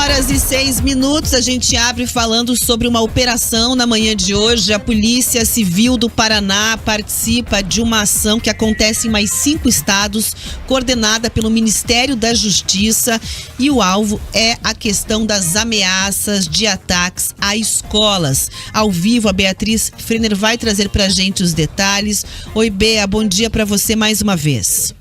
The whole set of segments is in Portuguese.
8h06. A gente abre falando sobre uma operação na manhã de hoje. A Polícia Civil do Paraná participa de uma ação que acontece em mais 5 estados, coordenada pelo Ministério da Justiça, e o alvo é a questão das ameaças de ataques a escolas. Ao vivo, a Beatriz Frener vai trazer pra gente os detalhes. Oi, Bea, bom dia pra você mais uma vez.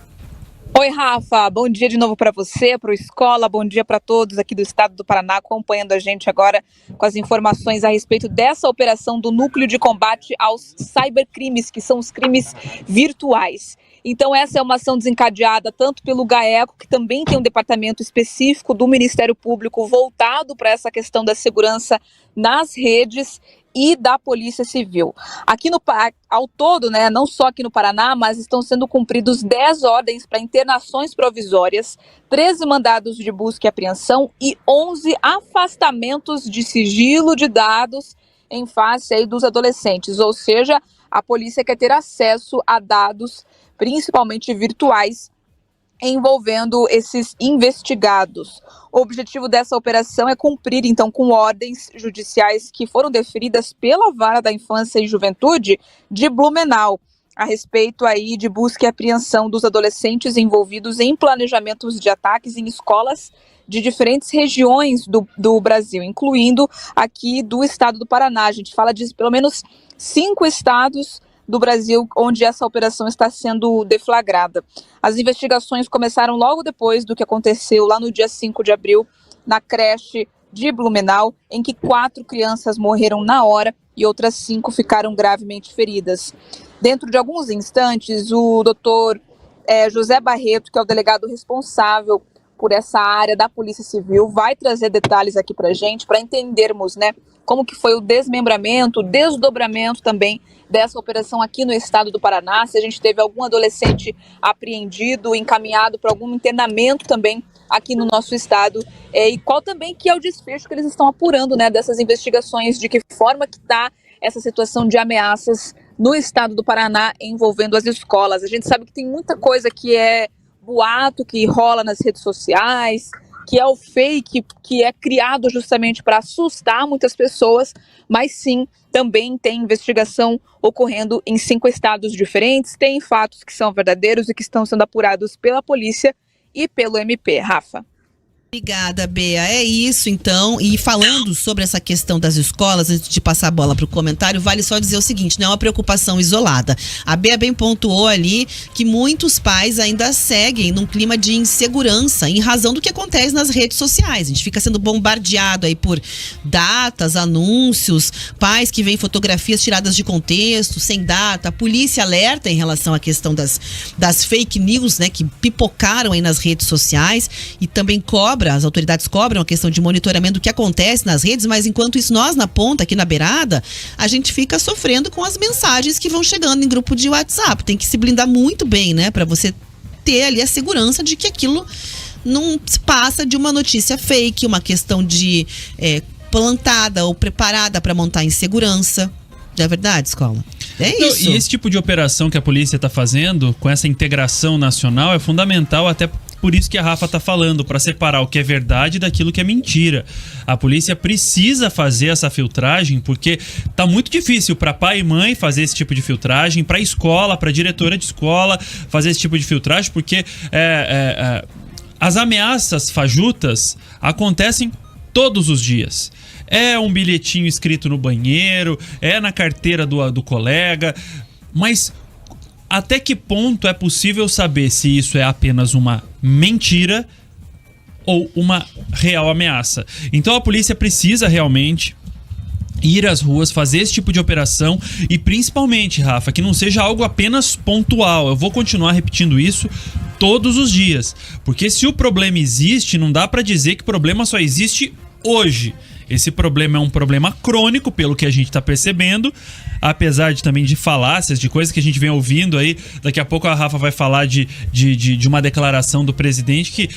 Oi, Rafa, bom dia de novo para você, para o Escola, bom dia para todos aqui do estado do Paraná acompanhando a gente agora com as informações a respeito dessa operação do Núcleo de Combate aos Cybercrimes, que são os crimes virtuais. Então essa é uma ação desencadeada tanto pelo GAECO, que também tem um departamento específico do Ministério Público voltado para essa questão da segurança nas redes, e da Polícia Civil. Aqui ao todo, não só aqui no Paraná, mas estão sendo cumpridos 10 ordens para internações provisórias, 13 mandados de busca e apreensão e 11 afastamentos de sigilo de dados em face aí dos adolescentes. Ou seja, a polícia quer ter acesso a dados, principalmente virtuais, envolvendo esses investigados. O objetivo dessa operação é cumprir, então, com ordens judiciais que foram deferidas pela Vara da Infância e Juventude de Blumenau, a respeito aí de busca e apreensão dos adolescentes envolvidos em planejamentos de ataques em escolas de diferentes regiões do Brasil, incluindo aqui do estado do Paraná. A gente fala de pelo menos 5 estados do Brasil onde essa operação está sendo deflagrada. As investigações começaram logo depois do que aconteceu lá no dia 5 de abril, na creche de Blumenau, em que 4 crianças morreram na hora e outras 5 ficaram gravemente feridas. Dentro de alguns instantes, o doutor José Barreto, que é o delegado responsável por essa área da Polícia Civil, vai trazer detalhes aqui para a gente, para entendermos, como que foi o desmembramento, o desdobramento também dessa operação aqui no estado do Paraná, se a gente teve algum adolescente apreendido, encaminhado para algum internamento também aqui no nosso estado, e qual também que é o desfecho que eles estão apurando, dessas investigações, de que forma que está essa situação de ameaças no estado do Paraná envolvendo as escolas. A gente sabe que tem muita coisa que é boato, que rola nas redes sociais, que é o fake, que é criado justamente para assustar muitas pessoas, mas sim, também tem investigação ocorrendo em 5 estados diferentes, tem fatos que são verdadeiros e que estão sendo apurados pela polícia e pelo MP. Rafa. Obrigada, Bea. É isso, então. E falando sobre essa questão das escolas, antes de passar a bola para o comentário, vale só dizer o seguinte, não é uma preocupação isolada. A Bea bem pontuou ali que muitos pais ainda seguem num clima de insegurança em razão do que acontece nas redes sociais. A gente fica sendo bombardeado aí por datas, anúncios, pais que veem fotografias tiradas de contexto, sem data. A polícia alerta em relação à questão das fake news, que pipocaram aí nas redes sociais, e também as autoridades cobram a questão de monitoramento do que acontece nas redes, mas enquanto isso nós na ponta, aqui na beirada, a gente fica sofrendo com as mensagens que vão chegando em grupo de WhatsApp. Tem que se blindar muito bem, para você ter ali a segurança de que aquilo não passa de uma notícia fake, uma questão de plantada ou preparada para montar insegurança. Não é verdade, Escola? É isso. E esse tipo de operação que a polícia está fazendo, com essa integração nacional, é fundamental até por isso que a Rafa está falando, para separar o que é verdade daquilo que é mentira. A polícia precisa fazer essa filtragem, porque tá muito difícil para pai e mãe fazer esse tipo de filtragem, para escola, para diretora de escola fazer esse tipo de filtragem, porque as ameaças fajutas acontecem todos os dias. É um bilhetinho escrito no banheiro, é na carteira do colega, mas até que ponto é possível saber se isso é apenas uma mentira ou uma real ameaça? Então a polícia precisa realmente ir às ruas, fazer esse tipo de operação e principalmente, Rafa, que não seja algo apenas pontual. Eu vou continuar repetindo isso todos os dias, porque se o problema existe, não dá para dizer que o problema só existe hoje. Esse problema é um problema crônico, pelo que a gente está percebendo, apesar também de falácias, de coisas que a gente vem ouvindo aí. Daqui a pouco a Rafa vai falar de uma declaração do presidente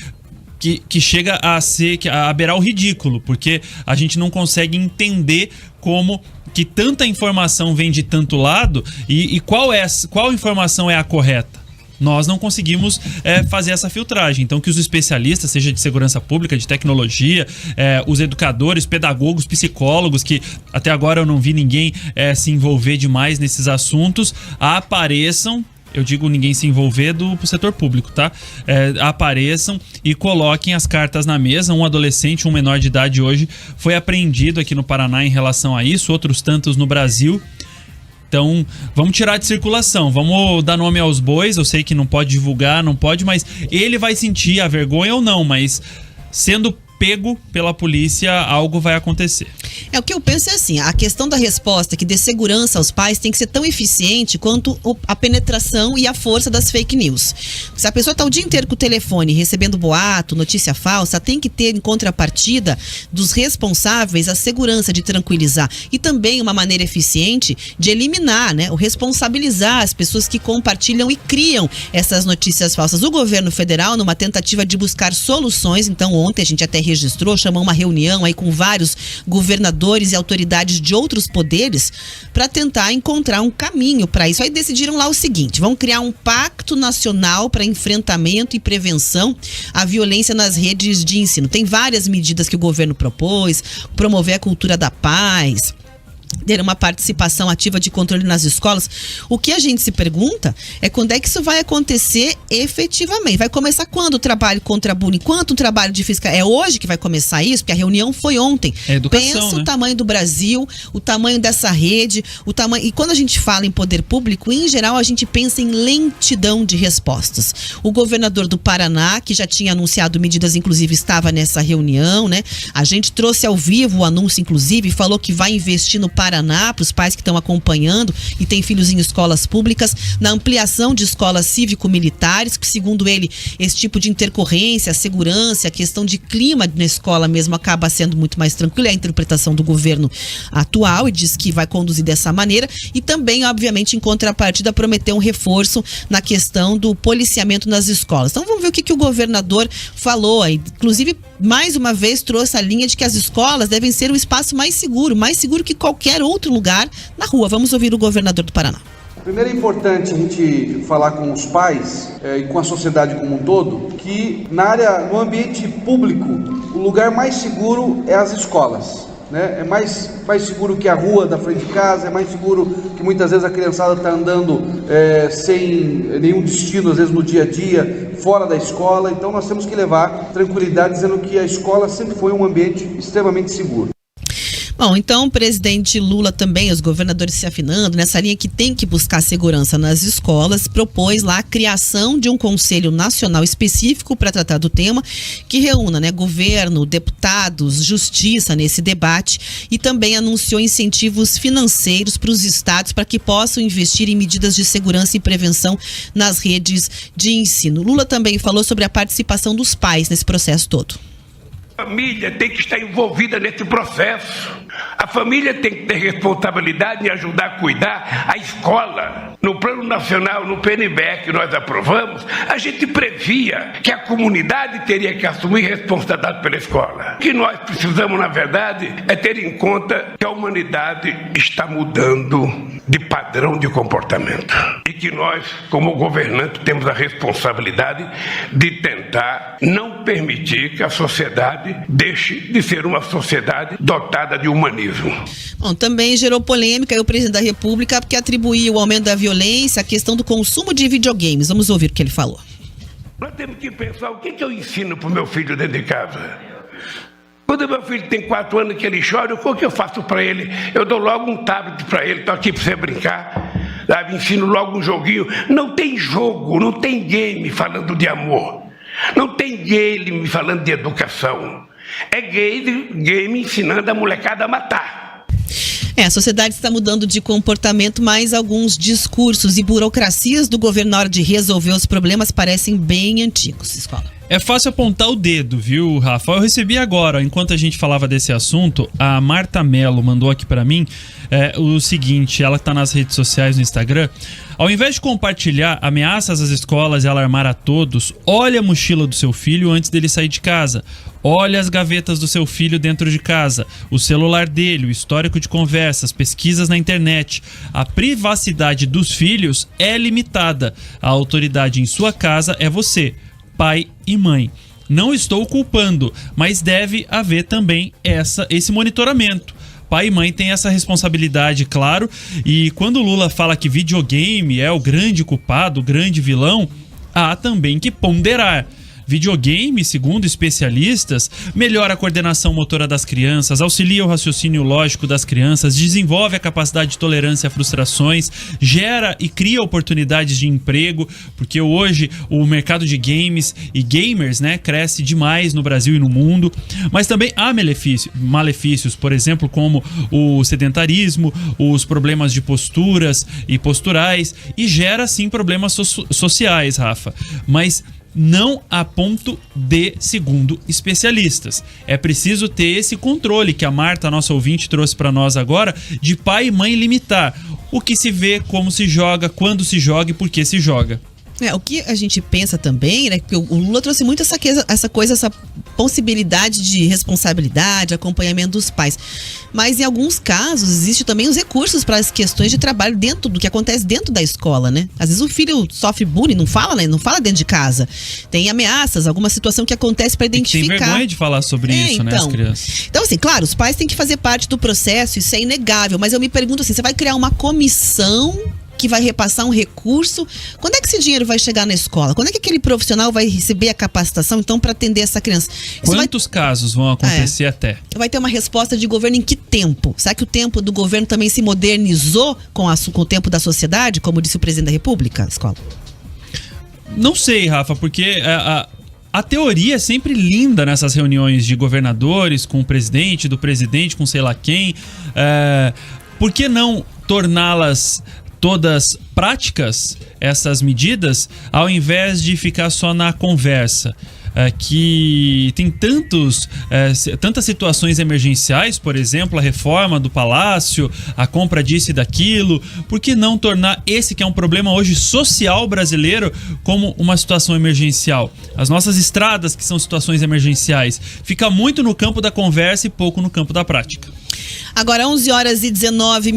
que chega a beirar o ridículo, porque a gente não consegue entender como que tanta informação vem de tanto lado e qual informação é a correta. nós não conseguimos fazer essa filtragem. Então, que os especialistas, seja de segurança pública, de tecnologia, os educadores, pedagogos, psicólogos, que até agora eu não vi ninguém se envolver demais nesses assuntos, apareçam. Eu digo ninguém se envolver do setor público, tá? Apareçam e coloquem as cartas na mesa. Um adolescente, um menor de idade hoje foi apreendido aqui no Paraná em relação a isso, outros tantos no Brasil. Então, vamos tirar de circulação, vamos dar nome aos bois. Eu sei que não pode divulgar, não pode, mas ele vai sentir a vergonha ou não, mas sendo pego pela polícia, algo vai acontecer. O que eu penso é assim, a questão da resposta que dê segurança aos pais tem que ser tão eficiente quanto a penetração e a força das fake news. Se a pessoa está o dia inteiro com o telefone recebendo boato, notícia falsa, tem que ter em contrapartida dos responsáveis a segurança de tranquilizar e também uma maneira eficiente de eliminar, né, ou responsabilizar as pessoas que compartilham e criam essas notícias falsas. O governo federal, numa tentativa de buscar soluções, então ontem a gente até registrou, chamou uma reunião aí com vários governadores e autoridades de outros poderes para tentar encontrar um caminho para isso. Aí decidiram lá o seguinte: vão criar um pacto nacional para enfrentamento e prevenção à violência nas redes de ensino. Tem várias medidas que o governo propôs: promover a cultura da paz, ter uma participação ativa de controle nas escolas. O que a gente se pergunta é quando é que isso vai acontecer efetivamente. Vai começar quando o trabalho contra bullying? Quanto o trabalho de fiscal? É hoje que vai começar isso? Porque a reunião foi ontem. Educação, pensa, né? O tamanho do Brasil, o tamanho dessa rede, o tamanho... E quando a gente fala em poder público, em geral, a gente pensa em lentidão de respostas. O governador do Paraná, que já tinha anunciado medidas, inclusive estava nessa reunião, né? A gente trouxe ao vivo o anúncio, inclusive, e falou que vai investir no Paraná, para os pais que estão acompanhando e têm filhos em escolas públicas, na ampliação de escolas cívico-militares, que segundo ele, esse tipo de intercorrência, a segurança, a questão de clima na escola mesmo acaba sendo muito mais tranquila, é a interpretação do governo atual, e diz que vai conduzir dessa maneira, e também, obviamente, em contrapartida, prometeu um reforço na questão do policiamento nas escolas. Então vamos ver o que o governador falou aí. Inclusive, mais uma vez, trouxe a linha de que as escolas devem ser o espaço mais seguro que qualquer outro lugar na rua. Vamos ouvir o governador do Paraná. Primeiro é importante a gente falar com os pais e com a sociedade como um todo que no ambiente público, o lugar mais seguro é as escolas. Né? É mais seguro que a rua da frente de casa, é mais seguro que muitas vezes a criançada está andando sem nenhum destino, às vezes no dia a dia, fora da escola. Então nós temos que levar tranquilidade, dizendo que a escola sempre foi um ambiente extremamente seguro. Bom, então o presidente Lula também, os governadores se afinando nessa linha que tem que buscar segurança nas escolas, propôs lá a criação de um conselho nacional específico para tratar do tema, que reúna, né, governo, deputados, justiça nesse debate, e também anunciou incentivos financeiros para os estados para que possam investir em medidas de segurança e prevenção nas redes de ensino. Lula também falou sobre a participação dos pais nesse processo todo. A família tem que estar envolvida nesse processo. A família tem que ter responsabilidade em ajudar a cuidar. A escola, no Plano Nacional, no PNBE que nós aprovamos, a gente previa que a comunidade teria que assumir responsabilidade pela escola. O que nós precisamos, na verdade, é ter em conta que a humanidade está mudando de padrão de comportamento. E que nós, como governantes, temos a responsabilidade de tentar não permitir que a sociedade deixe de ser uma sociedade dotada de humanismo. Bom, também gerou polêmica aí o presidente da República, porque atribuiu o aumento da violência à questão do consumo de videogames. Vamos ouvir o que ele falou. Nós temos que pensar o que eu ensino para o meu filho dentro de casa. Quando meu filho tem 4 anos que ele chora, o que eu faço para ele? Eu dou logo um tablet para ele, estou aqui para você brincar, sabe? Ensino logo um joguinho. Não tem jogo, não tem game falando de amor. Não tem game falando de educação. É game ensinando a molecada a matar. A sociedade está mudando de comportamento, mas alguns discursos e burocracias do governo na hora de resolver os problemas parecem bem antigos. Escola. É fácil apontar o dedo, viu, Rafa? Eu recebi agora, enquanto a gente falava desse assunto, a Marta Mello mandou aqui pra mim o seguinte, ela tá nas redes sociais, no Instagram. Ao invés de compartilhar ameaças às escolas e alarmar a todos, olhe a mochila do seu filho antes dele sair de casa. Olhe as gavetas do seu filho dentro de casa, o celular dele, o histórico de conversas, pesquisas na internet. A privacidade dos filhos é limitada. A autoridade em sua casa é você, pai e mãe. Não estou culpando, mas deve haver também esse monitoramento. Pai e mãe têm essa responsabilidade, claro, e quando o Lula fala que videogame é o grande culpado, o grande vilão, há também que ponderar. Videogame, segundo especialistas, melhora a coordenação motora das crianças, auxilia o raciocínio lógico das crianças, desenvolve a capacidade de tolerância a frustrações, gera e cria oportunidades de emprego, porque hoje o mercado de games e gamers, né, cresce demais no Brasil e no mundo. Mas também há malefícios, por exemplo, como o sedentarismo, os problemas de posturas e posturais, e gera sim problemas sociais, Rafa. Mas não a ponto de, segundo especialistas. É preciso ter esse controle que a Marta, nossa ouvinte, trouxe para nós agora, de pai e mãe limitar o que se vê, como se joga, quando se joga e por que se joga. O que a gente pensa também, né, que o Lula trouxe muito essa possibilidade de responsabilidade, acompanhamento dos pais. Mas em alguns casos, existe também os recursos para as questões de trabalho dentro do que acontece dentro da escola, né? Às vezes o filho sofre bullying, não fala, né? Não fala dentro de casa. Tem ameaças, alguma situação que acontece para identificar. Tem vergonha de falar sobre isso, né, as crianças? Então, assim, claro, os pais têm que fazer parte do processo, isso é inegável. Mas eu me pergunto assim, você vai criar uma comissão que vai repassar um recurso? Quando é que esse dinheiro vai chegar na escola? Quando é que aquele profissional vai receber a capacitação, então, para atender essa criança? Quantos casos vão acontecer até? Vai ter uma resposta de governo em que tempo? Será que o tempo do governo também se modernizou com o tempo da sociedade, como disse o presidente da República? Escola? Não sei, Rafa, porque a teoria é sempre linda nessas reuniões de governadores com o presidente, do presidente com sei lá quem. Por que não torná-las todas práticas, essas medidas, ao invés de ficar só na conversa? Que tem tantas situações emergenciais, por exemplo, a reforma do Palácio, a compra disso e daquilo. Por que não tornar esse que é um problema hoje social brasileiro como uma situação emergencial? As nossas estradas, que são situações emergenciais, fica muito no campo da conversa e pouco no campo da prática. Agora, 11h19.